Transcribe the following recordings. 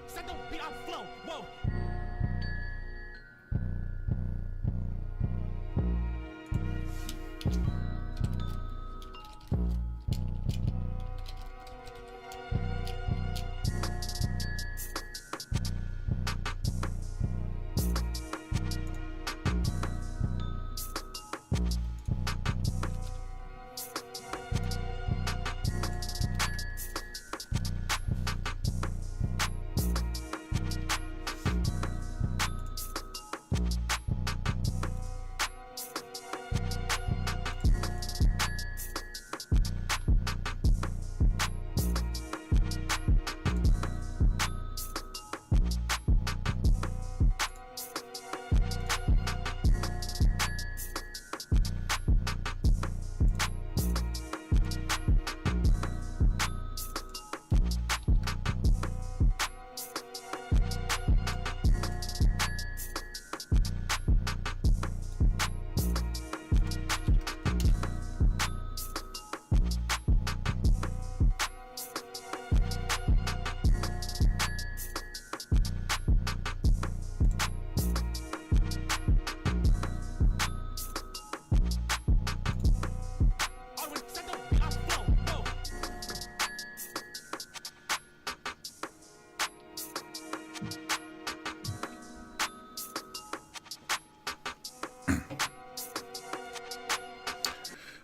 set the beat on flow. Whoa.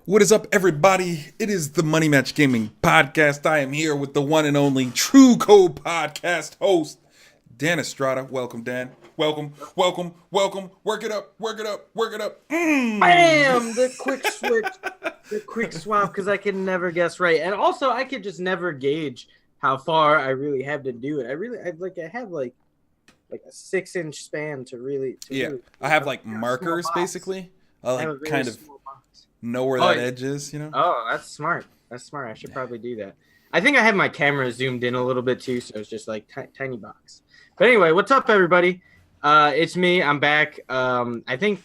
What is up, everybody? It is the Money Match Gaming Podcast. I am here with the one and only True Code Podcast host, Dan Estrata. Welcome, Dan. Welcome. Work it up. Bam! The quick switch, the quick swap, because I can never guess right, and also I could just never gauge how far I really have to do it. I have like a 6-inch span to really. I have like markers basically. I like kind of know where that edge is, you know? Oh, that's smart. I should probably do that. I think I have my camera zoomed in a little bit too, so it's just like tiny box. But anyway, what's up, everybody? It's me. I'm back. I think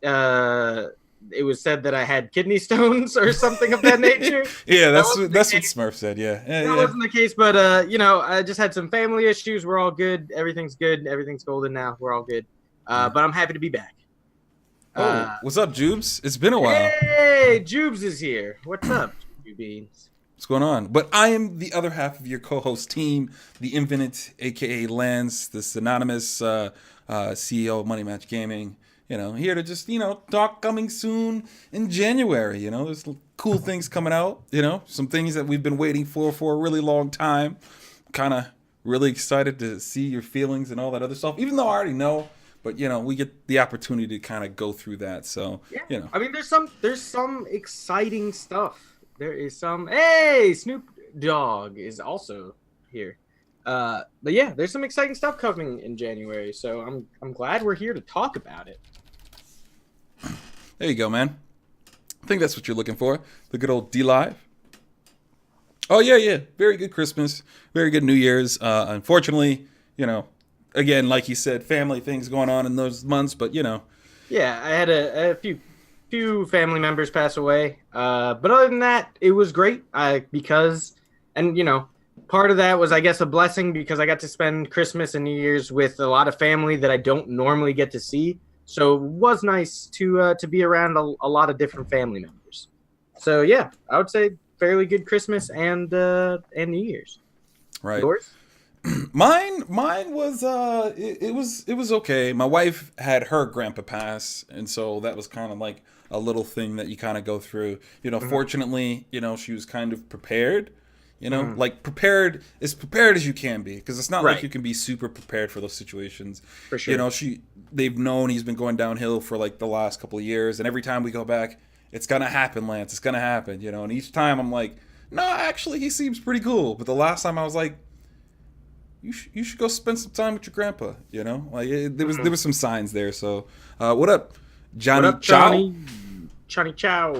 it was said that I had kidney stones or something of that nature. Yeah, that's what Smurf said. Yeah, that wasn't the case, but I just had some family issues. We're all good. Everything's good. Everything's golden now. We're all good. But I'm happy to be back. What's up, Jubes? It's been a while. Hey, Jubes is here. What's up, you beans? What's going on? But I am the other half of your co-host team, the Infinite, aka Lance, the synonymous CEO of Money Match Gaming. Here to just talk coming soon in January. There's cool things coming out. Some things that we've been waiting for a really long time. Kind of really excited to see your feelings and all that other stuff. Even though I already know. But we get the opportunity to kind of go through that. So yeah. I mean, there's some exciting stuff. There is some. Hey, Snoop Dogg is also here. But yeah, there's some exciting stuff coming in January. So I'm glad we're here to talk about it. There you go, man. I think that's what you're looking for. The good old D Live. Oh yeah. Very good Christmas. Very good New Year's. Unfortunately, again, like you said, family things going on in those months, but Yeah, I had a few family members pass away. But other than that, it was great. Part of that was, I guess, a blessing because I got to spend Christmas and New Year's with a lot of family that I don't normally get to see. So it was nice to be around a lot of different family members. So yeah, I would say fairly good Christmas and New Year's. Right. Yours? Mine was it was okay. My wife had her grandpa pass, and so that was kind of like a little thing that you kind of go through. Fortunately, she was kind of prepared. Like prepared as you can be, because it's not like you can be super prepared for those situations. For sure. They've known he's been going downhill for like the last couple of years, and every time we go back, it's gonna happen, Lance. It's gonna happen, And each time I'm like, no, actually, he seems pretty cool. But the last time I was like, you should go spend some time with your grandpa, there was some signs there. So what up, Johnny Chow? Johnny Chow.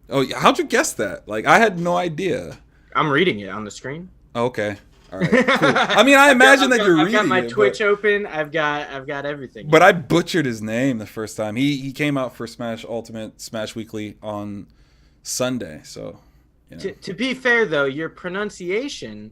Oh, how'd you guess that? Like, I had no idea. I'm reading it on the screen. Okay, all right, cool. I mean, I imagine that you're reading it. I've got my Twitch open. I've got everything. But I butchered his name the first time. He came out for Smash Ultimate, Smash Weekly on Sunday. So to be fair though, your pronunciation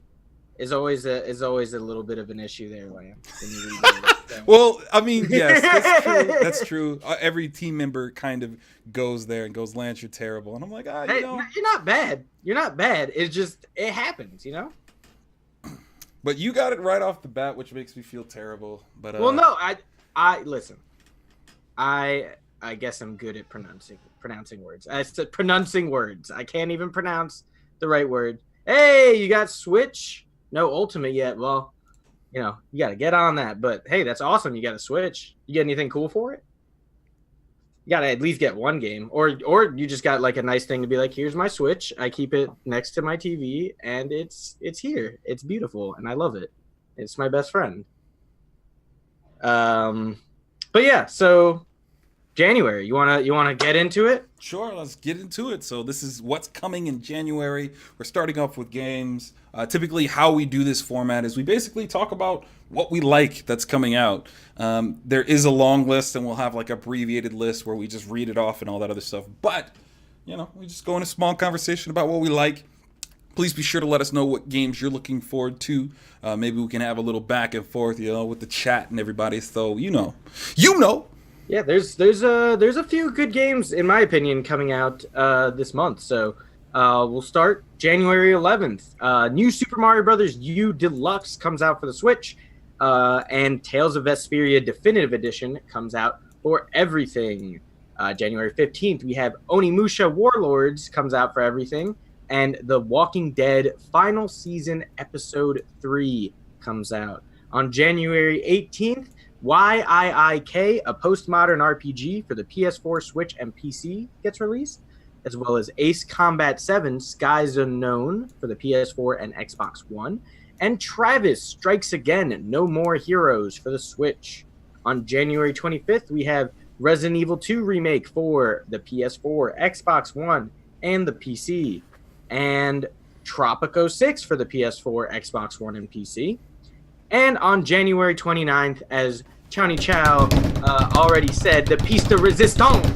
is always a little bit of an issue there, Lamb. When you read it, so. Well, I mean, yes, that's true. That's true. Every team member kind of goes there and goes, Lance, you're terrible. And I'm like, Hey, you know. you're not bad. You're not bad. It's just, it happens, you know? But you got it right off the bat, which makes me feel terrible. But Well, no, I listen. I guess I'm good at pronouncing words. Pronouncing words. I can't even pronounce the right word. Hey, you got Switch? No Ultimate yet. Well, you know, you got to get on that. But hey, that's awesome. You got a Switch. You get anything cool for it? You got to at least get one game, or you just got like a nice thing to be like, here's my Switch. I keep it next to my TV, and it's here. It's beautiful, and I love it. It's my best friend. But yeah, so January, you wanna get into it? Sure, let's get into it. So this is what's coming in January. We're starting off with games. Typically, how we do this format is we basically talk about what we like that's coming out. There is a long list, and we'll have like abbreviated list where we just read it off and all that other stuff. But, you know, we just go in a small conversation about what we like. Please be sure to let us know what games you're looking forward to. Maybe we can have a little back and forth, you know, with the chat and everybody. So, you know. Yeah, there's a few good games in my opinion coming out this month. So we'll start January 11th. New Super Mario Brothers U Deluxe comes out for the Switch, and Tales of Vesperia Definitive Edition comes out for everything. January 15th, we have Onimusha Warlords comes out for everything, and The Walking Dead Final Season Episode 3 comes out. On January 18th, YIIK, a postmodern RPG for the PS4, Switch, and PC gets released, as well as Ace Combat 7 Skies Unknown for the PS4 and Xbox One, and Travis Strikes Again No More Heroes for the Switch. On January 25th, we have Resident Evil 2 Remake for the PS4, Xbox One, and the PC, and Tropico 6 for the PS4, Xbox One, and PC. And on January 29th, as Chani Chow already said, the piece de resistance,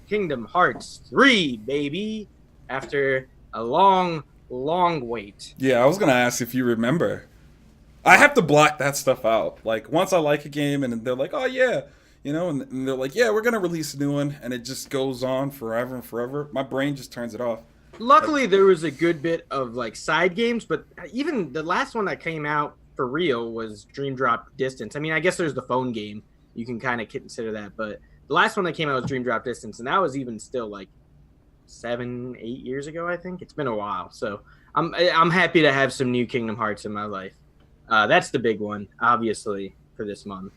Kingdom Hearts 3, baby, after a long wait. Yeah, I was going to ask if you remember. I have to block that stuff out. Like, once I like a game and they're like, oh, yeah, you know, and they're like, yeah, we're going to release a new one, and it just goes on forever and forever, my brain just turns it off. Luckily, there was a good bit of, like, side games, but even the last one that came out for real was Dream Drop Distance. I mean, I guess there's the phone game. You can kind of consider that, but the last one that came out was Dream Drop Distance, and that was even still, like, 7-8 years ago, I think. It's been a while, so I'm happy to have some new Kingdom Hearts in my life. That's the big one, obviously, for this month.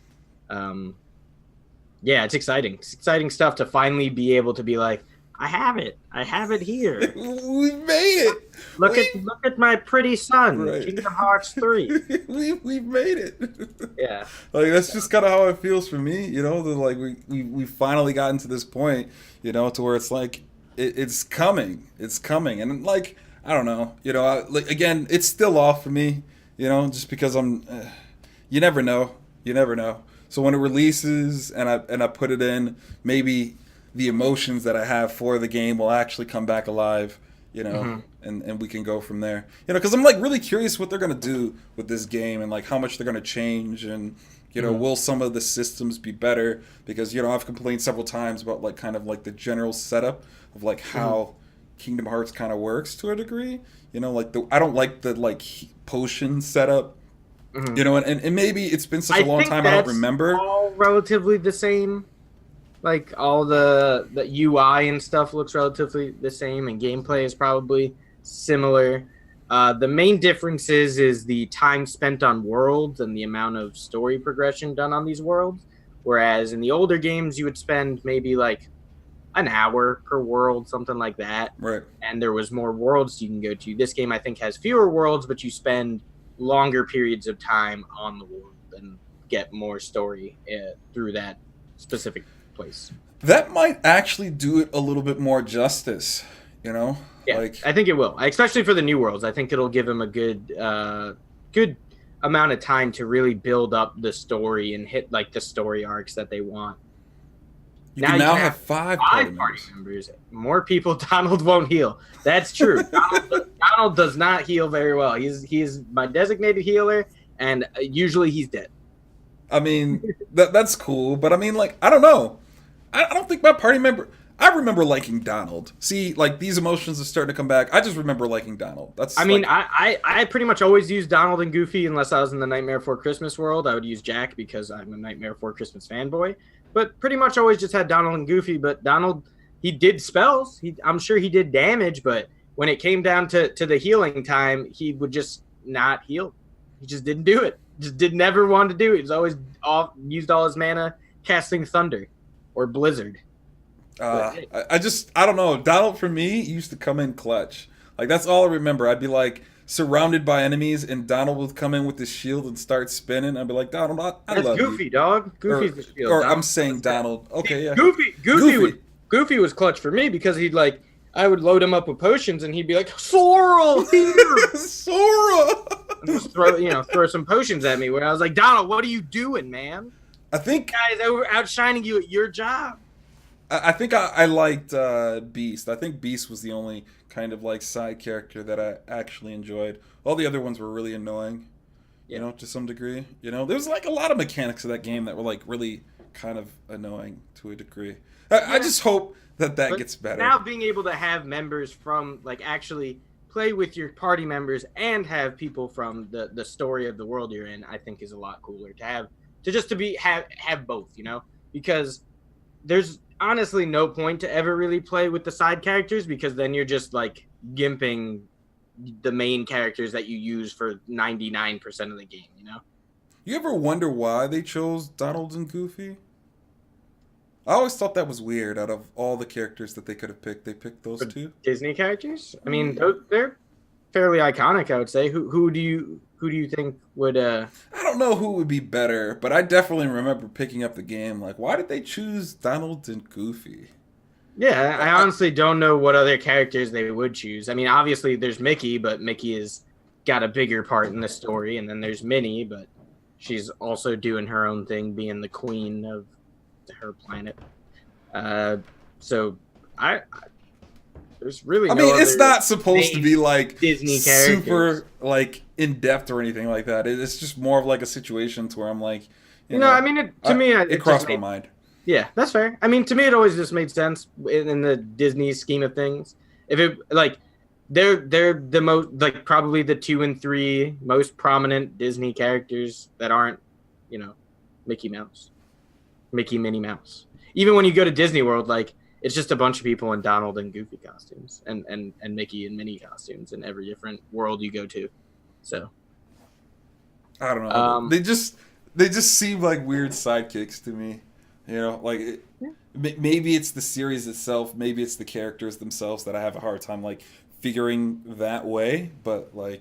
Yeah, it's exciting. It's exciting stuff to finally be able to be like, I have it here. We made it. Look at my pretty son, right. Kingdom Hearts 3. We've made it. Yeah. Like, that's just kind of how it feels for me, you know, that like we finally gotten to this point, you know, to where it's like it's coming. And like, I don't know, you know, like, again, it's still off for me, you know, just because you never know. So when it releases and I put it in, maybe the emotions that I have for the game will actually come back alive, you know, and we can go from there. You know, because I'm like really curious what they're going to do with this game and like how much they're going to change and, you know, will some of the systems be better? Because, you know, I've complained several times about like kind of like the general setup of like how Kingdom Hearts kind of works to a degree. You know, like I don't like the like potion setup. You know, and maybe it's been such a long time I don't remember. All relatively the same. Like all the UI and stuff looks relatively the same, and gameplay is probably similar. The main difference is the time spent on worlds and the amount of story progression done on these worlds. Whereas in the older games, you would spend maybe like an hour per world, something like that. Right. And there was more worlds you can go to. This game, I think, has fewer worlds, but you spend longer periods of time on the world and get more story through that specific place. That might actually do it a little bit more justice, you know? Yeah, like, I think it will, especially for the new worlds. I think it'll give them a good amount of time to really build up the story and hit like the story arcs that they want. You can now have 5 party members. More people. Donald won't heal. That's true. Donald does not heal very well. He's my designated healer, and usually he's dead. I mean, that's cool, but I mean, like, I don't know. I don't think my party member. I remember liking Donald. See, like, these emotions are starting to come back. I just remember liking Donald. I pretty much always use Donald and Goofy unless I was in the Nightmare Before Christmas world. I would use Jack because I'm a Nightmare Before Christmas fanboy. But pretty much always just had Donald and Goofy. But Donald, he did spells. I'm sure he did damage, but when it came down to the healing time, he would just not heal. He just didn't do it. Never want to do it. He was always used all his mana casting Thunder or Blizzard. I don't know. Donald for me used to come in clutch. Like, that's all I remember. I'd be like surrounded by enemies, and Donald would come in with his shield and start spinning. I'd be like, Donald, I love Goofy, you. dog. Goofy's the shield. Or I'm saying Donald. Okay, yeah. Goofy was clutch for me because I would load him up with potions, and he'd be like, Sora, here, Sora. and just throw some potions at me. Where I was like, Donald, what are you doing, man? I think guys outshining you at your job. I think I liked Beast. I think Beast was the only kind of like side character that I actually enjoyed. All the other ones were really annoying, to some degree. There was like a lot of mechanics of that game that were like really kind of annoying to a degree. I just hope that gets better. Now being able to have members from actually play with your party members and have people from the story of the world you're in, I think is a lot cooler to have have both, because there's honestly no point to ever really play with the side characters because then you're just like gimping the main characters that you use for 99% of the game, You ever wonder why they chose Donald and Goofy? I always thought that was weird. Out of all the characters that they could have picked, they picked those two. Disney characters? I mean, they're fairly iconic, I would say. Who do you think would I don't know who would be better, but I definitely remember picking up the game like, why did they choose Donald and Goofy? Yeah, I honestly don't know what other characters they would choose. I mean, obviously there's Mickey, but Mickey has got a bigger part in the story, and then there's Minnie, but she's also doing her own thing, being the queen of her planet. So there's really it's not supposed to be like Disney characters. Super like in depth or anything like that. It's just more of like a situation to where I'm like, it crossed my mind. Yeah, that's fair. I mean, to me, it always just made sense in the Disney scheme of things. If it they're the most probably the 2 and 3 most prominent Disney characters that aren't Mickey Mouse, Minnie Mouse. Even when you go to Disney World, it's just a bunch of people in Donald and Goofy costumes and Mickey and Minnie costumes in every different world you go to. So I don't know. They just seem like weird sidekicks to me. Maybe it's the series itself, maybe it's the characters themselves that I have a hard time figuring that way. But I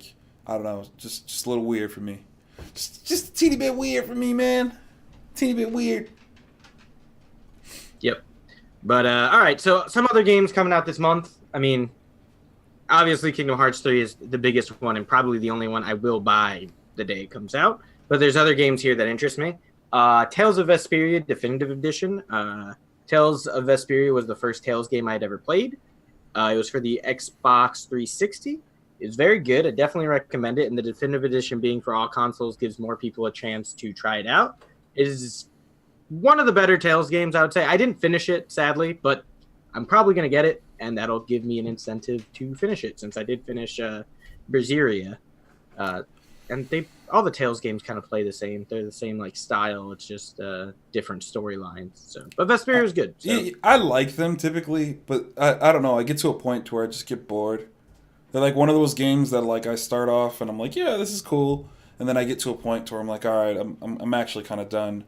don't know, just a little weird for me. Just a teeny bit weird for me, man. Teeny bit weird. Yep. But, all right, so some other games coming out this month. I mean, obviously Kingdom Hearts 3 is the biggest one and probably the only one I will buy the day it comes out. But there's other games here that interest me. Tales of Vesperia Definitive Edition. Tales of Vesperia was the first Tales game I'd ever played. It was for the Xbox 360. It was very good. I definitely recommend it. And the Definitive Edition being for all consoles gives more people a chance to try it out. It is one of the better Tales games, I would say. I didn't finish it, sadly, but I'm probably going to get it, and that'll give me an incentive to finish it, since I did finish Berseria. And all the Tales games kind of play the same. They're the same style. It's just different storylines. So, but Vesperia is good. So. Yeah, I like them typically, but I don't know. I get to a point to where I just get bored. They're one of those games that I start off and I'm like, yeah, this is cool, and then I get to a point to where I'm like, all right, I'm actually kind of done.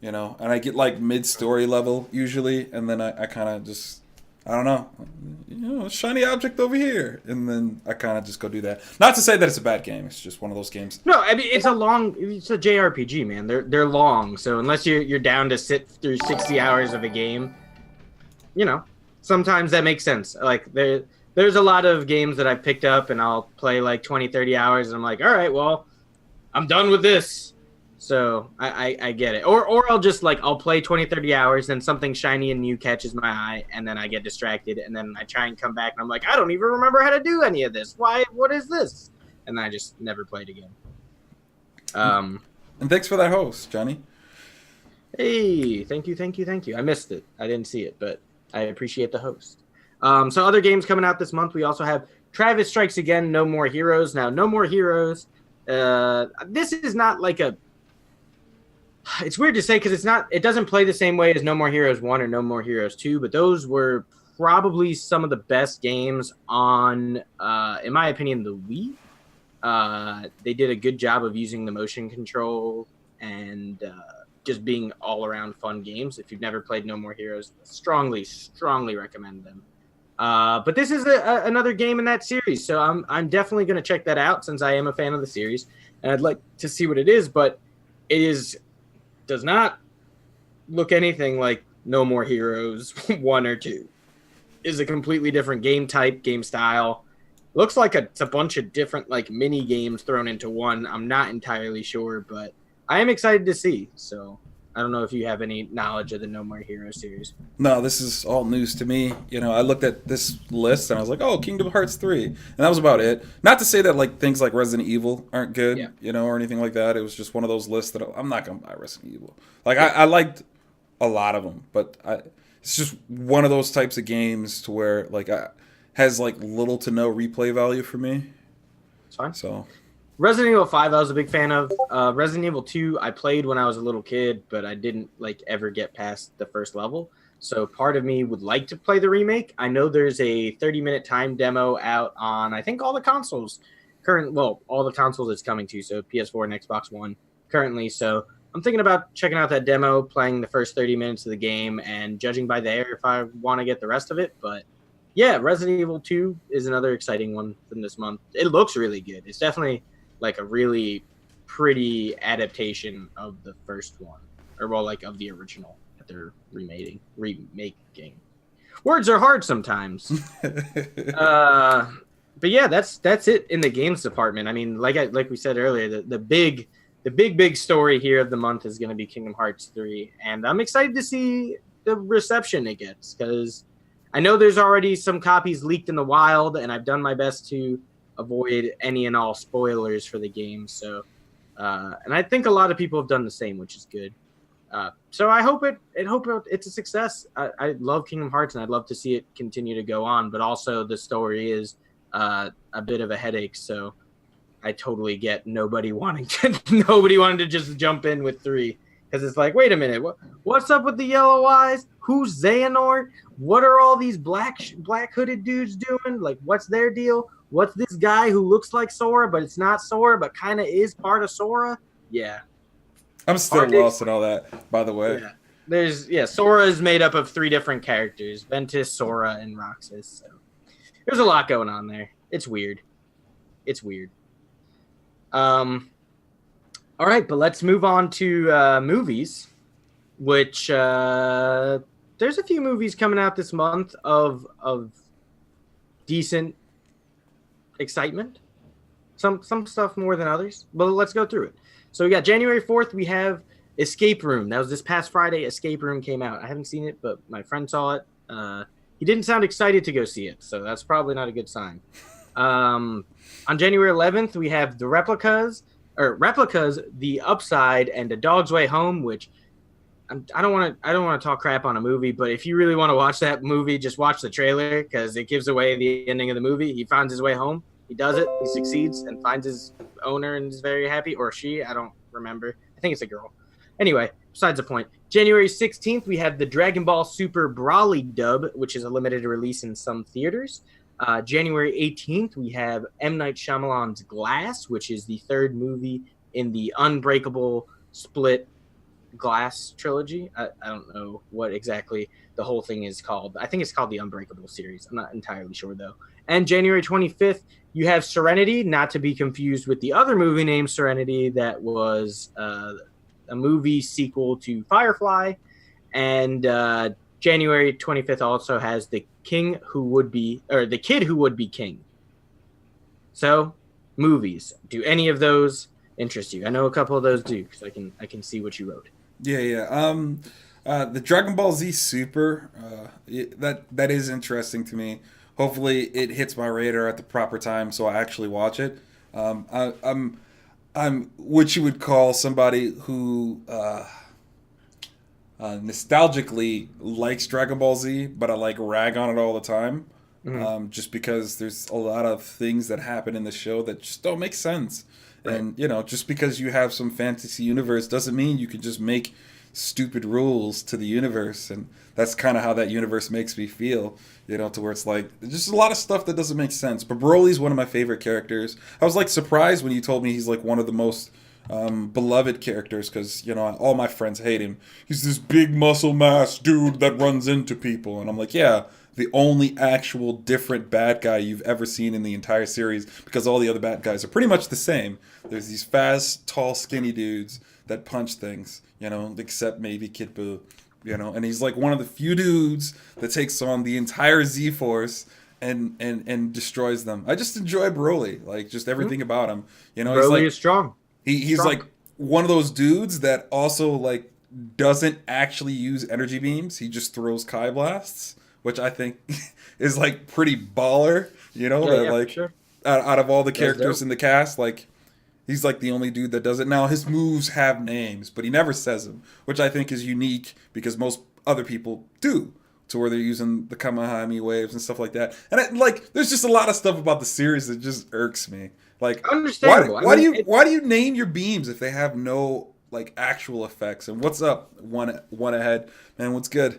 And I get mid-story level usually, and then I kind of just, I don't know, shiny object over here, and then I kind of just go do that. Not to say that it's a bad game; it's just one of those games. No, I mean it's a JRPG, man. They're long, so unless you're down to sit through 60 hours of a game, sometimes that makes sense. There's a lot of games that I picked up and I'll play 20, 30 hours, and I'm like, all right, well, I'm done with this. So I get it. Or I'll just like I'll play 20, 30 hours, then something shiny and new catches my eye, and then I get distracted, and then I try and come back, and I'm like, I don't even remember how to do any of this. Why? What is this? And then I just never played again. And thanks for that host, Johnny. Hey, thank you. I missed it. I didn't see it, but I appreciate the host. So other games coming out this month, we also have Travis Strikes Again, No More Heroes. Now, No More Heroes, this is not like a... It's weird to say because it doesn't play the same way as No More Heroes 1 or No More Heroes 2, but those were probably some of the best games on, in my opinion, the Wii. They did a good job of using the motion control and just being all-around fun games. If you've never played No More Heroes, strongly recommend them. But this is another game in that series, so I'm definitely going to check that out since I am a fan of the series, and I'd like to see what it is. But it does not look anything like No More Heroes 1 or 2. It is a completely different game type, game style. Looks like it's a bunch of different like mini games thrown into one. I'm not entirely sure, but I am excited to see. So I don't know if you have any knowledge of the No More Heroes series. No, this is all news to me. I looked at this list and I was like, oh, Kingdom Hearts 3. And that was about it. Not to say that like things like Resident Evil aren't good, or anything like that. It was just one of those lists that I'm not going to buy Resident Evil. Like, I liked a lot of them, but it's just one of those types of games to where like has like little to no replay value for me. It's fine. So Resident Evil 5 I was a big fan of. Resident Evil 2 I played when I was a little kid, but I didn't like ever get past the first level. So part of me would like to play the remake. I know there's a 30-minute time demo out on I think all the consoles. All the consoles it's coming to, so PS4 and Xbox One currently. So I'm thinking about checking out that demo, playing the first 30 minutes of the game, and judging by there if I want to get the rest of it. But yeah, Resident Evil 2 is another exciting one from this month. It looks really good. It's definitely like a really pretty adaptation of the first one, or like of the original that they're remaking. Words are hard sometimes. But yeah, that's it in the games department. I mean, like we said earlier, the big story here of the month is going to be Kingdom Hearts 3, and I'm excited to see the reception it gets because I know there's already some copies leaked in the wild, and I've done my best to avoid any and all spoilers for the game. So, and I think a lot of people have done the same, which is good. So I hope it's a success. I love Kingdom Hearts, and I'd love to see it continue to go on. But also, the story is a bit of a headache. So I totally get nobody wanting to just jump in with 3 because it's like, wait a minute, what's up with the yellow eyes? Who's Xehanort? What are all these black hooded dudes doing? Like, what's their deal? What's this guy who looks like Sora, but it's not Sora, but kind of is part of Sora? Yeah. I'm still lost in all that, by the way. Yeah. Sora is made up of 3 different characters, Ventus, Sora, and Roxas. So there's a lot going on there. It's weird. All right, but let's move on to movies, which there's a few movies coming out this month of decent excitement. Some stuff more than others, but let's go through it. So we got January 4th, we have Escape Room. That was this past Friday. Escape Room came out. I haven't seen it, but my friend saw it. He didn't sound excited to go see it, so that's probably not a good sign. On January 11th, we have Replicas, The Upside, and A Dog's Way Home, which I don't want to talk crap on a movie, but if you really want to watch that movie, just watch the trailer because it gives away the ending of the movie. He finds his way home. He does it. He succeeds and finds his owner and is very happy. Or she. I don't remember. I think it's a girl. Anyway, besides the point. January 16th, we have the Dragon Ball Super Brawly dub, which is a limited release in some theaters. January 18th, we have M. Night Shyamalan's Glass, which is the 3rd movie in the Unbreakable Split Glass trilogy. I don't know what exactly the whole thing is called. I think it's called the Unbreakable series. I'm not entirely sure, though. And January 25th, you have Serenity, not to be confused with the other movie named Serenity that was a movie sequel to Firefly. And January 25th also has The Kid Who Would Be King. So, movies. Do any of those interest you? I know a couple of those do because I can see what you wrote. Yeah, yeah. The Dragon Ball Z Super, that is interesting to me. Hopefully, it hits my radar at the proper time, so I actually watch it. I'm what you would call somebody who nostalgically likes Dragon Ball Z, but I like rag on it all the time. Mhm. Just because there's a lot of things that happen in the show that just don't make sense. Right. And, just because you have some fantasy universe doesn't mean you can just make stupid rules to the universe. And that's kind of how that universe makes me feel, to where it's like, there's just a lot of stuff that doesn't make sense. But Broly's one of my favorite characters. I was like surprised when you told me he's like one of the most beloved characters because all my friends hate him. He's this big muscle mass dude that runs into people, and I'm like, yeah, the only actual different bad guy you've ever seen in the entire series, because all the other bad guys are pretty much the same. There's these fast, tall, skinny dudes that punch things, except maybe Kid Buu, and he's like one of the few dudes that takes on the entire Z Force and destroys them. I just enjoy Broly, like just everything about him. He's Broly like is strong. he's Strong. like one of those dudes that also like doesn't actually use energy beams. He just throws Kai blasts, which I think is like pretty baller. That For like sure. out of all the That's characters dope. in the cast, like he's like the only dude that does it. Now his moves have names, but he never says them, which I think is unique because most other people do. To where they're using the Kamahami waves and stuff like that, and there's just a lot of stuff about the series that just irks me. Like, Understandable. why do you name your beams if they have no like actual effects? And what's up? One ahead, man. What's good?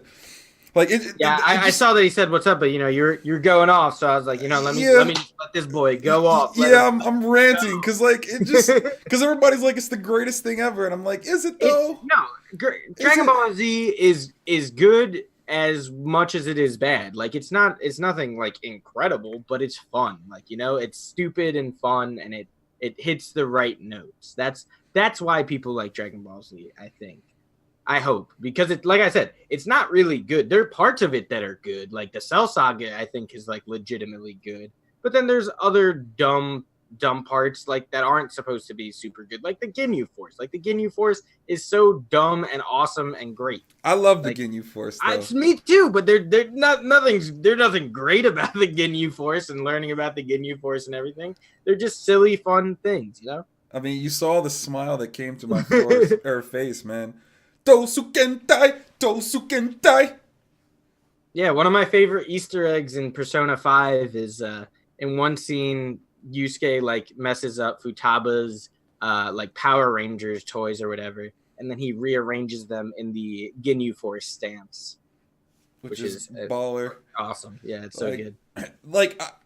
Like Yeah, I just, saw that he said what's up, but you're going off, so I was like, let me Yeah. let me just let this boy go off. Yeah, I'm ranting because because everybody's like it's the greatest thing ever, and I'm like, is it though? Dragon Ball Z is good as much as it is bad. Like it's nothing like incredible, but it's fun. Like it's stupid and fun, and it hits the right notes. That's why people like Dragon Ball Z. I think. I hope because it, like I said, it's not really good. There are parts of it that are good, like the Cell Saga. I think is like legitimately good, but then there's other dumb parts like that aren't supposed to be super good, like the Ginyu Force. Like the Ginyu Force is so dumb and awesome and great. I love the Like, Ginyu Force though. It's me too, but they're nothing great about the Ginyu Force and learning about the Ginyu Force and everything. They're just silly, fun things, I mean, you saw the smile that came to my face, man. Dosukentai, Dosukentai. Yeah, one of my favorite Easter eggs in Persona 5 is in one scene Yusuke like messes up Futaba's like Power Rangers toys or whatever, and then he rearranges them in the Ginyu Force stance, Which is baller. Awesome. Yeah, it's so good.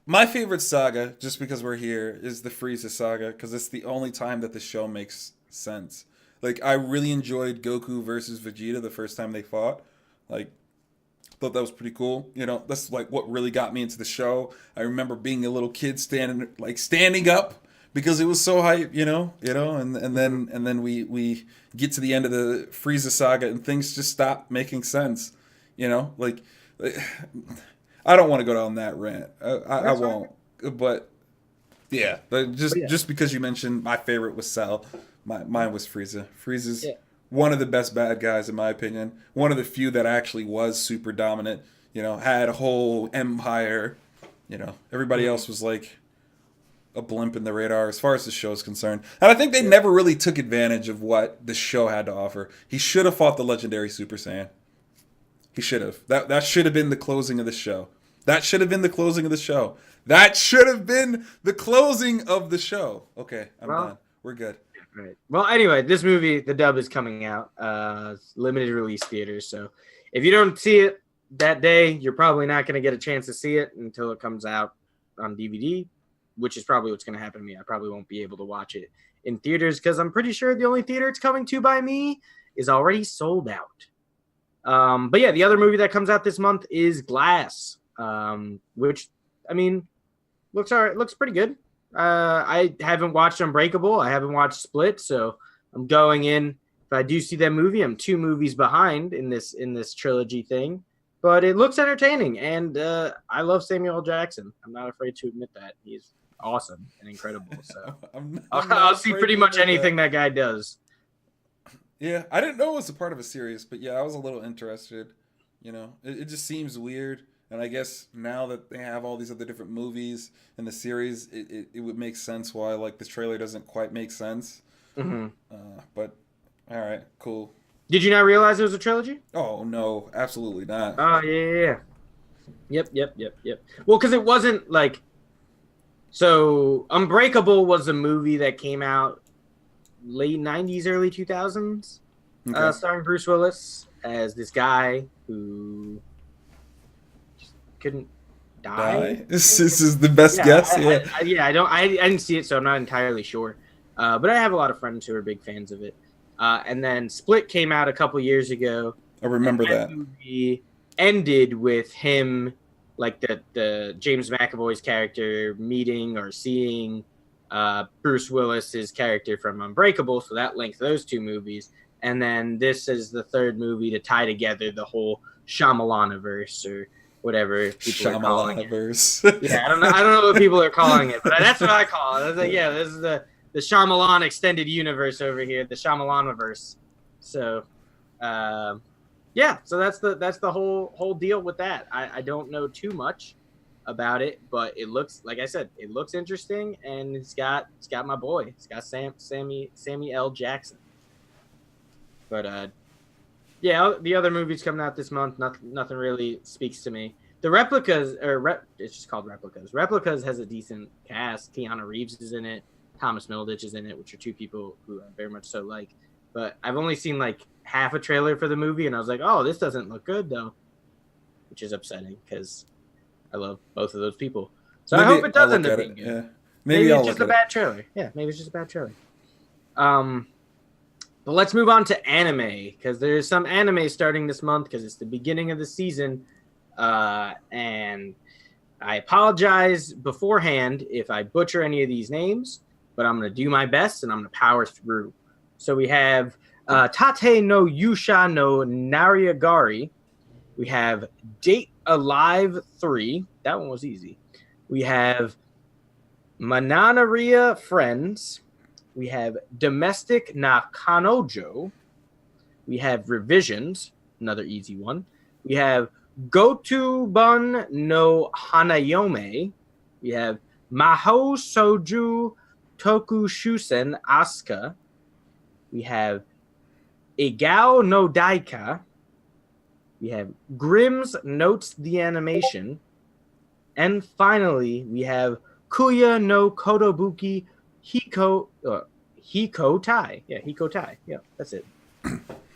My favorite saga, just because we're here, is the Frieza saga because it's the only time that the show makes sense. Like, I really enjoyed Goku versus Vegeta the first time they fought. Like, thought that was pretty cool. That's like what really got me into the show. I remember being a little kid standing up because it was so hype, and then we get to the end of the Frieza saga and things just stop making sense. Like I don't want to go down that rant. I won't. But yeah, just because you mentioned my favorite was Cell. Mine was Frieza. Frieza's one of the best bad guys in my opinion. One of the few that actually was super dominant. Had a whole empire. Everybody else was like a blimp in the radar as far as the show is concerned. And I think they never really took advantage of what the show had to offer. He should have fought the legendary Super Saiyan. He should have. That should have been the closing of the show. That should have been the closing of the show. That should have been the closing of the show. Okay, I'm done. We're good. Right. Well, anyway, this movie, the dub is coming out. Limited release theaters. So if you don't see it that day, you're probably not going to get a chance to see it until it comes out on DVD, which is probably what's going to happen to me. I probably won't be able to watch it in theaters because I'm pretty sure the only theater it's coming to by me is already sold out. But yeah, the other movie that comes out this month is Glass, which, I mean, looks all right, looks pretty good. I haven't watched Unbreakable. I haven't watched Split, so I'm going in. If I do see that movie, I'm 2 movies behind in this trilogy thing. But it looks entertaining, and I love Samuel L. Jackson. I'm not afraid to admit that. He's awesome and incredible. So I'm I'll not see afraid pretty to much admit anything that. that guy does. Yeah, I didn't know it was a part of a series, but yeah, I was a little interested. It just seems weird. And I guess now that they have all these other different movies in the series, it would make sense why like this trailer doesn't quite make sense. Hmm. But all right, cool. Did you not realize it was a trilogy? Oh no, absolutely not. Oh yeah. Yep. Well, because it wasn't like so. Unbreakable was a movie that came out late '90s, early 2000s, Okay. starring Bruce Willis as this guy who just couldn't die. Die. This is the best Yeah, guess. Yeah, I didn't see it, so I'm not entirely sure. But I have a lot of friends who are big fans of it. And then Split came out a couple years ago. I remember And that. movie ended with him, like the James McAvoy's character meeting or seeing Bruce Willis's character from Unbreakable. So that linked those two movies. And then this is the third movie to tie together the whole Shyamalaniverse or whatever people are calling it. Shyamalan-verse. Yeah, I don't know what people are calling it, but that's what I call it. I was like, yeah, this is the Shyamalan extended universe over here, the Shyamalaniverse. So, yeah, so that's the whole deal with that. I don't know too much about it, but it looks, like I said, it looks interesting, and it's got my boy, it's got Sammy L. Jackson. But yeah, the other movies coming out this month, nothing really speaks to me. The Replicas, it's just called Replicas. Replicas has a decent cast. Keanu Reeves is in it. Thomas Middleditch is in it, which are two people who I very much so like. But I've only seen like half a trailer for the movie, and I was like, oh, this doesn't look good, though. Which is upsetting, because I love both of those people. So maybe I hope it does end up being good. Yeah. Maybe it's just a bad trailer. Yeah, maybe it's just a bad trailer. But let's move on to anime, because there's some anime starting this month, because it's the beginning of the season. And I apologize beforehand if I butcher any of these names, but I'm going to do my best, and I'm going to power through. So we have Tate no Yusha no Nariagari. We have Date Alive 3. That one was easy. We have Mananaria Friends. We have Domestic na Kanojo. We have Revisions, another easy one. We have Gotubun no Hanayome. We have Mahou Soju Tokushusen Asuka. We have Igao no Daika. We have Grimm's Notes the Animation. And finally, we have Kuya no Kotobuki Hikotai. Yeah, Hikotai. Yeah, that's it.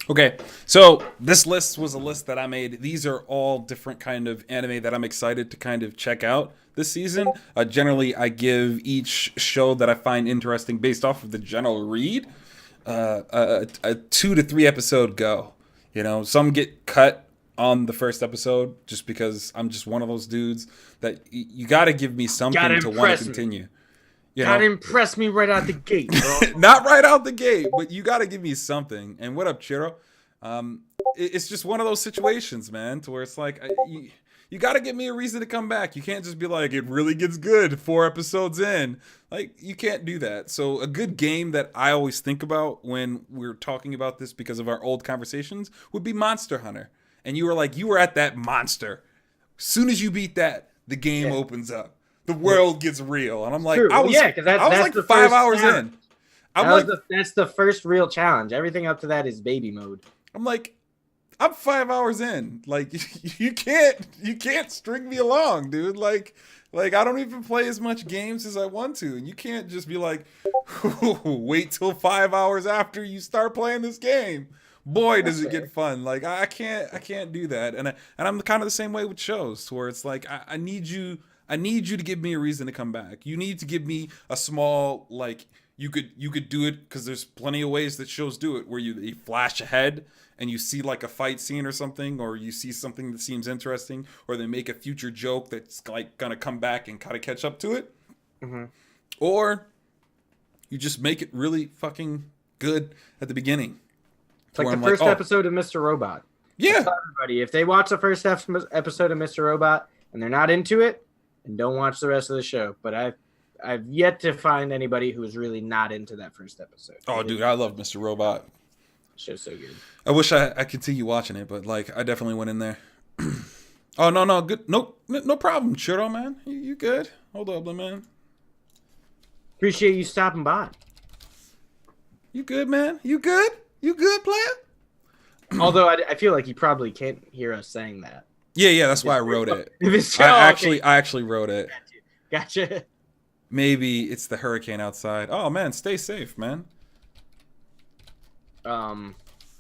Okay, so this list was a list that I made. These are all different kind of anime that I'm excited to kind of check out this season. Generally, I give each show that I find interesting based off of the general read a 2 to 3 episode go. Some get cut on the first episode just because I'm just one of those dudes that you got to give me something to want to continue. Gotta impress me right out the gate, bro. Not right out the gate, but you got to give me something. And what up, Chiro? It's just one of those situations, man, to where it's like you got to give me a reason to come back. You can't just be like, it really gets good 4 episodes in. Like, you can't do that. So a good game that I always think about when we're talking about this because of our old conversations would be Monster Hunter. And you were like, you were at that monster. As soon as you beat that, the game opens up. The world gets real, and I'm like, I was like 5 hours in. That's the first real challenge. Everything up to that is baby mode. I'm like, I'm 5 hours in. Like, you can't string me along, dude. Like I don't even play as much games as I want to, and you can't just be like, wait till 5 hours after you start playing this game. Boy, does it get fun. Like, I can't do that, and I'm kind of the same way with shows, where it's like I need you to give me a reason to come back. You need to give me a small, like, you could do it, because there's plenty of ways that shows do it, where you flash ahead and you see like a fight scene or something, or you see something that seems interesting, or they make a future joke that's like gonna come back and kind of catch up to it. Mm-hmm. Or you just make it really fucking good at the beginning. It's like the first episode of Mr. Robot. Yeah. Everybody, if they watch the first episode of Mr. Robot and they're not into it, and don't watch the rest of the show. But I've yet to find anybody who was really not into that first episode. Oh, dude, I love Mr. Robot. Show's so good. I wish I continue watching it, but like I definitely went in there. Oh no, good, no problem, Churro, man. You good? Hold up, man. Appreciate you stopping by. You good, man? You good? You good, player? Although I feel like you probably can't hear us saying that. Yeah, that's why I wrote it. I actually wrote it. Gotcha. Maybe it's the hurricane outside. Oh man, stay safe, man. But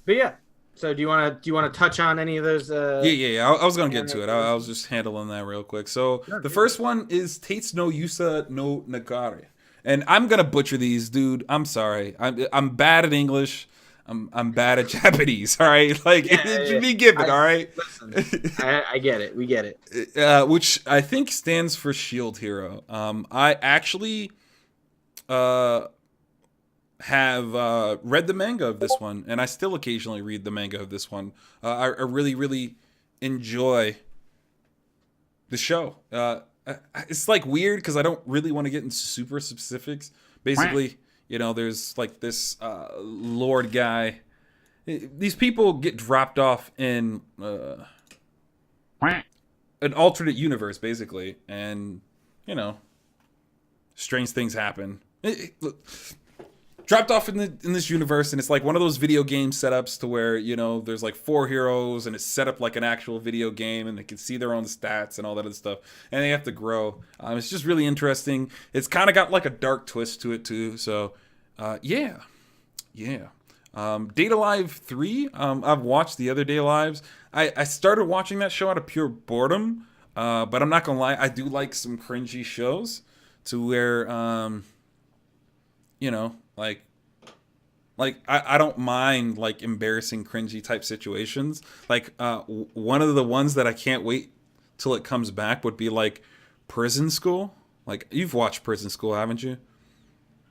yeah. So do you want to touch on any of those? Yeah. I was gonna get to it. I was just handling that real quick. So the first one is Tates no Yusa no Nagare, and I'm gonna butcher these, dude. I'm sorry. I'm bad at English. I'm bad at Japanese. All right, like it should be given. All right. Listen, I get it. We get it. Which I think stands for Shield Hero. I actually have read the manga of this one, and I still occasionally read the manga of this one. I really enjoy the show. It's like weird because I don't really want to get into super specifics. Basically, there's like this Lord guy. These people get dropped off in an alternate universe, basically, and strange things happen. Dropped off in this universe, and it's like one of those video game setups to where there's like 4 heroes, and it's set up like an actual video game, and they can see their own stats and all that other stuff, and they have to grow. It's just really interesting. It's kind of got like a dark twist to it too. So yeah. Data Live 3. I've watched the other Data Lives. I started watching that show out of pure boredom, but I'm not gonna lie, I do like some cringy shows to where like I don't mind like embarrassing cringy type situations. Like one of the ones that I can't wait till it comes back would be like Prison School. Like you've watched Prison School, haven't you?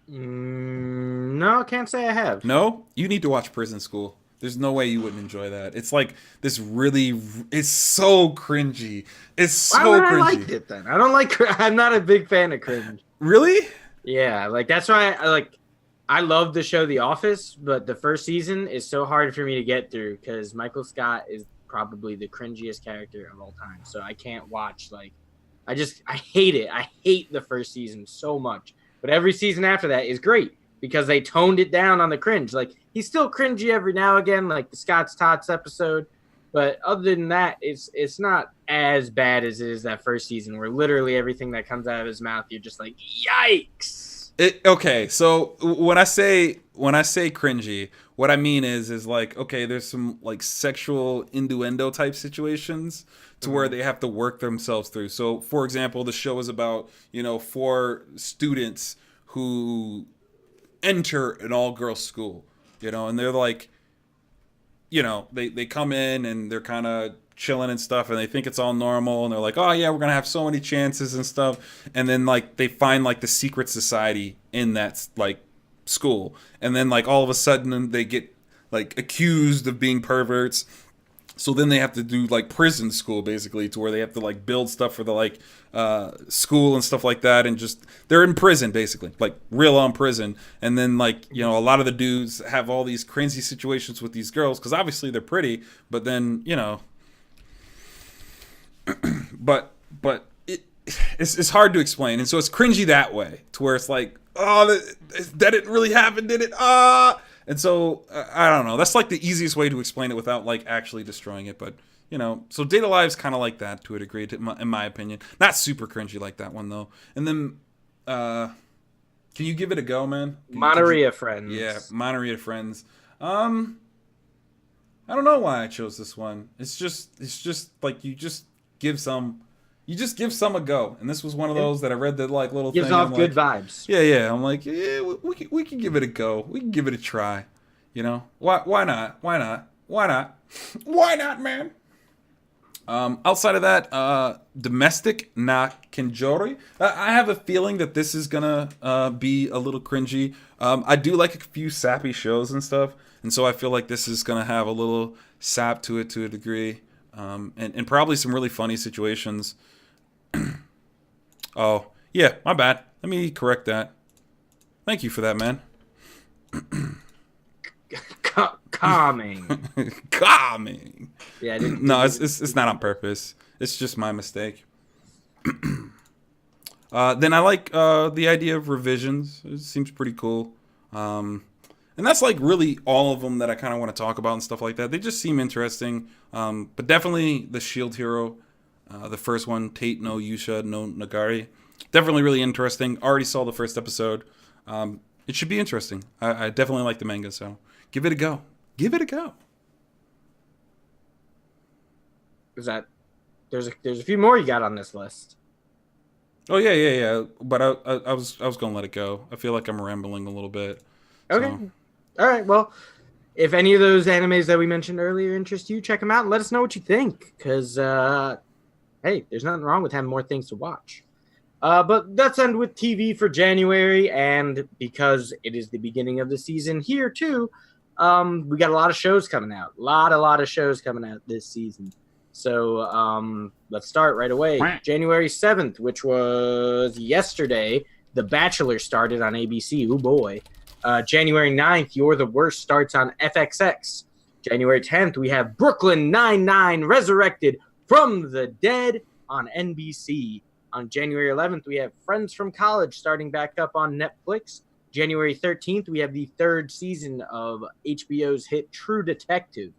No, I can't say I have. No? You need to watch Prison School. There's no way you wouldn't enjoy that. It's like this it's so cringy. It's so cringy. Why would I like it then? I don't like. I'm not a big fan of cringe. Really? Yeah, like that's why I love the show The Office, but the first season is so hard for me to get through because Michael Scott is probably the cringiest character of all time. So I can't watch I hate it. I hate the first season so much. But every season after that is great because they toned it down on the cringe. Like he's still cringy every now and again, like the Scott's Tots episode. But other than that, it's not as bad as it is that first season where literally everything that comes out of his mouth, you're just like, yikes. Okay, so when I say cringy, what I mean is like, okay, there's some like sexual innuendo type situations to where they have to work themselves through. So, for example, the show is about 4 students who enter an all-girls school, and they're like, they come in and they're kind of chilling and stuff, and they think it's all normal, and they're like, oh yeah, we're gonna have so many chances and stuff, and then like they find like the secret society in that like school, and then like all of a sudden they get like accused of being perverts. So then they have to do like prison school, basically, to where they have to like build stuff for the like school and stuff like that, and just they're in prison basically, like real on prison. And then like a lot of the dudes have all these crazy situations with these girls because obviously they're pretty, but then but it's hard to explain, and so it's cringy that way to where it's like, oh, that didn't really happen, did it? And so I don't know. That's like the easiest way to explain it without like actually destroying it. But so Data Live's kind of like that to a degree, in my opinion. Not super cringy like that one though. And then, can you give it a go, man? Monteria Friends. Yeah, Monteria Friends. I don't know why I chose this one. It's just like you just give some a go, and this was one of those that I read the like little gives thing. Gives off good vibes. Yeah. I'm like, yeah, we can give it a go. We can give it a try. Why not? Why not, man? Outside of that, domestic na Kenjori. I have a feeling that this is gonna be a little cringy. I do like a few sappy shows and stuff, and so I feel like this is gonna have a little sap to it to a degree, and probably some really funny situations. Oh yeah, my bad. Let me correct that. Thank you for that, man. Calming. Calming. Yeah. No, it's not on purpose. It's just my mistake. Then I like the idea of revisions. It seems pretty cool. And that's like really all of them that I kind of want to talk about and stuff like that. They just seem interesting. But definitely the Shield Hero, the first one, Tate no Yusha no Nagari. Definitely really interesting. Already saw the first episode. It should be interesting. I definitely like the manga, so give it a go. Give it a go. Is that there's a few more you got on this list? Oh yeah. But I was gonna let it go. I feel like I'm rambling a little bit. Okay. So. All right. Well, if any of those animes that we mentioned earlier interest you, check them out and let us know what you think. Because, hey, there's nothing wrong with having more things to watch. But let's end with TV for January. And because it is the beginning of the season here, too, we got a lot of shows coming out. A lot of shows coming out this season. So let's start right away. January 7th, which was yesterday, The Bachelor started on ABC. Oh, boy. January 9th, You're the Worst starts on FXX. January 10th, we have Brooklyn Nine-Nine Resurrected from the Dead on NBC. On January 11th, we have Friends from College starting back up on Netflix. January 13th, we have the third season of HBO's hit True Detective.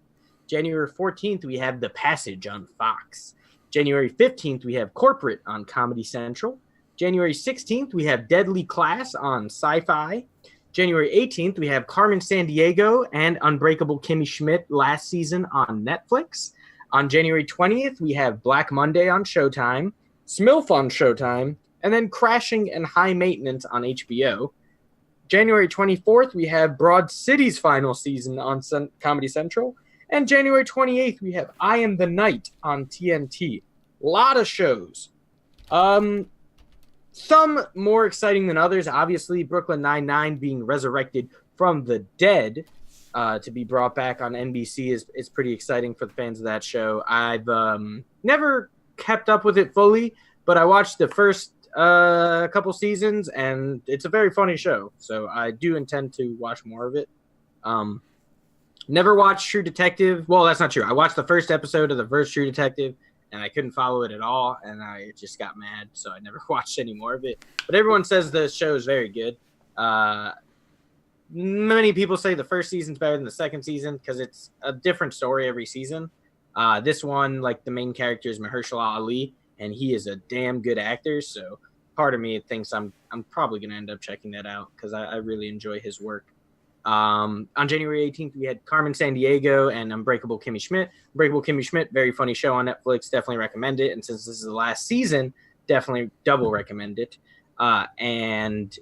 January 14th, we have The Passage on Fox. January 15th, we have Corporate on Comedy Central. January 16th, we have Deadly Class on Sci-Fi. January 18th, we have Carmen Sandiego and Unbreakable Kimmy Schmidt last season on Netflix. On January 20th, we have Black Monday on Showtime, Smilf on Showtime, and then Crashing and High Maintenance on HBO. January 24th, we have Broad City's final season on Comedy Central. And January 28th, we have I Am the Night on TNT. A lot of shows. Some more exciting than others. Obviously, Brooklyn Nine-Nine being resurrected from the dead to be brought back on NBC is pretty exciting for the fans of that show. I've never kept up with it fully, but I watched the first couple seasons, and it's a very funny show. So I do intend to watch more of it. Never watched True Detective. Well, that's not true. I watched the first episode of the first True Detective, and I couldn't follow it at all, and I just got mad, so I never watched any more of it. But everyone says the show is very good. Many people say the first season's better than the second season because it's a different story every season. This one, like, the main character is Mahershala Ali, and he is a damn good actor, so part of me thinks I'm probably going to end up checking that out because I really enjoy his work. On January 18th, we had Carmen Sandiego and Unbreakable Kimmy Schmidt. Unbreakable Kimmy Schmidt, very funny show on Netflix. Definitely recommend it. And since this is the last season, definitely double recommend it. And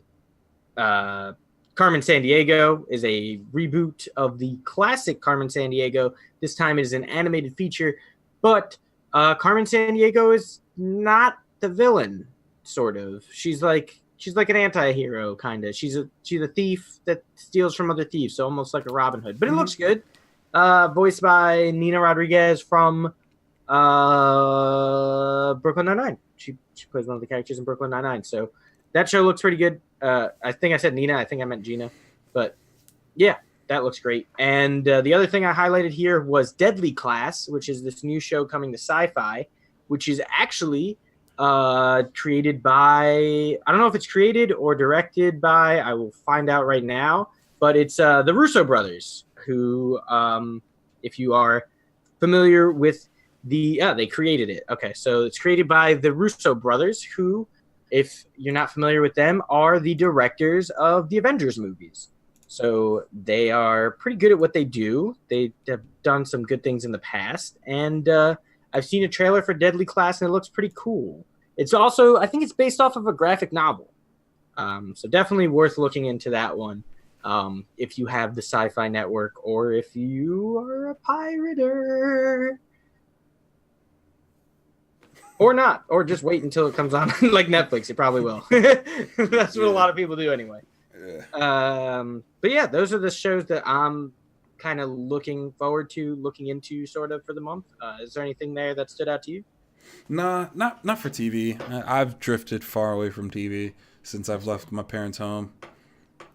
Carmen Sandiego is a reboot of the classic Carmen Sandiego. This time it is an animated feature, but Carmen Sandiego is not the villain, sort of. She's like an anti-hero, kind of. She's a thief that steals from other thieves, so almost like a Robin Hood. But it looks good. Voiced by Nina Rodriguez from Brooklyn Nine-Nine. She plays one of the characters in Brooklyn Nine-Nine. So that show looks pretty good. I think I said Nina. I think I meant Gina. But yeah, that looks great. And the other thing I highlighted here was Deadly Class, which is this new show coming to Sci-Fi, which is actually created by, I don't know if it's created or directed by, I will find out right now, but it's the Russo brothers who, if you are familiar with they created it. Okay, so it's created by the Russo brothers who, if you're not familiar with them, are the directors of the Avengers movies. So they are pretty good at what they do. They have done some good things in the past, and I've seen a trailer for Deadly Class, and it looks pretty cool. It's also, I think it's based off of a graphic novel. So definitely worth looking into that one if you have the Sci-Fi Network or if you are a pirater. Or not. Or just wait until it comes on like Netflix. It probably will. That's what a lot of people do anyway. But yeah, those are the shows that I'm kind of looking forward to, looking into sort of for the month. Is there anything there that stood out to you? Nah, not for TV. I've drifted far away from TV since I've left my parents' home.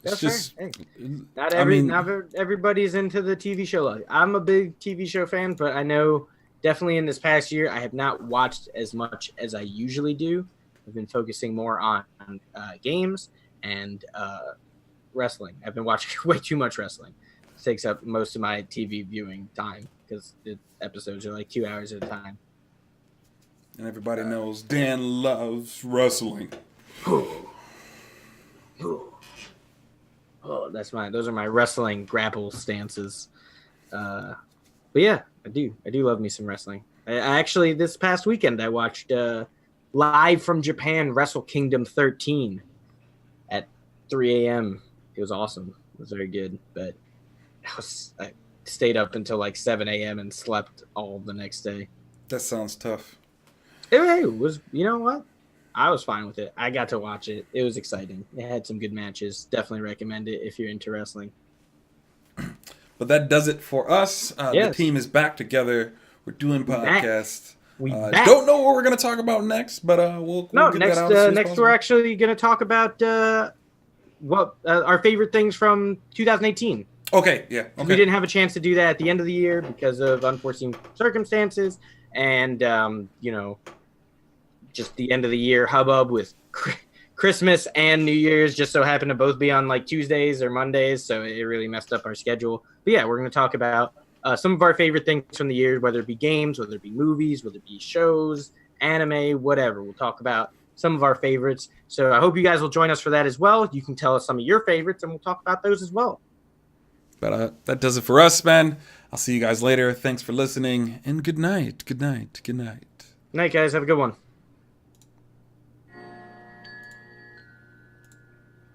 It's That's just, fair. Hey, not everybody's into the TV show. Like, I'm a big TV show fan, but I know definitely in this past year I have not watched as much as I usually do. I've been focusing more on games and wrestling. I've been watching way too much wrestling. It takes up most of my TV viewing time because the episodes are like 2 hours at a time. and everybody knows Dan loves wrestling. Oh, those are my wrestling grapple stances. But yeah, I do love me some wrestling. I actually, this past weekend I watched live from Japan Wrestle Kingdom 13 at 3 a.m. It was awesome. It was very good, but I stayed up until like 7 a.m. and slept all the next day. That sounds tough. It was, you know what? I was fine with it. I got to watch it. It was exciting. It had some good matches. Definitely recommend it if you're into wrestling. But that does it for us. Yes. The team is back together. We're doing podcasts. We back. Don't know what we're going to talk about next, but we'll get that out as soon as next possible. we're actually going to talk about what our favorite things from 2018. Okay, yeah. Okay. We didn't have a chance to do that at the end of the year because of unforeseen circumstances and, just the end of the year hubbub with Christmas and New Year's just so happened to both be on like Tuesdays or Mondays, so it really messed up our schedule. But yeah, we're going to talk about some of our favorite things from the year, whether it be games, whether it be movies, whether it be shows, anime, whatever. We'll talk about some of our favorites. So I hope you guys will join us for that as well. You can tell us some of your favorites, and we'll talk about those as well. But that does it for us, man. I'll see you guys later. Thanks for listening, and good night. Good night. Good night. Night, guys. Have a good one.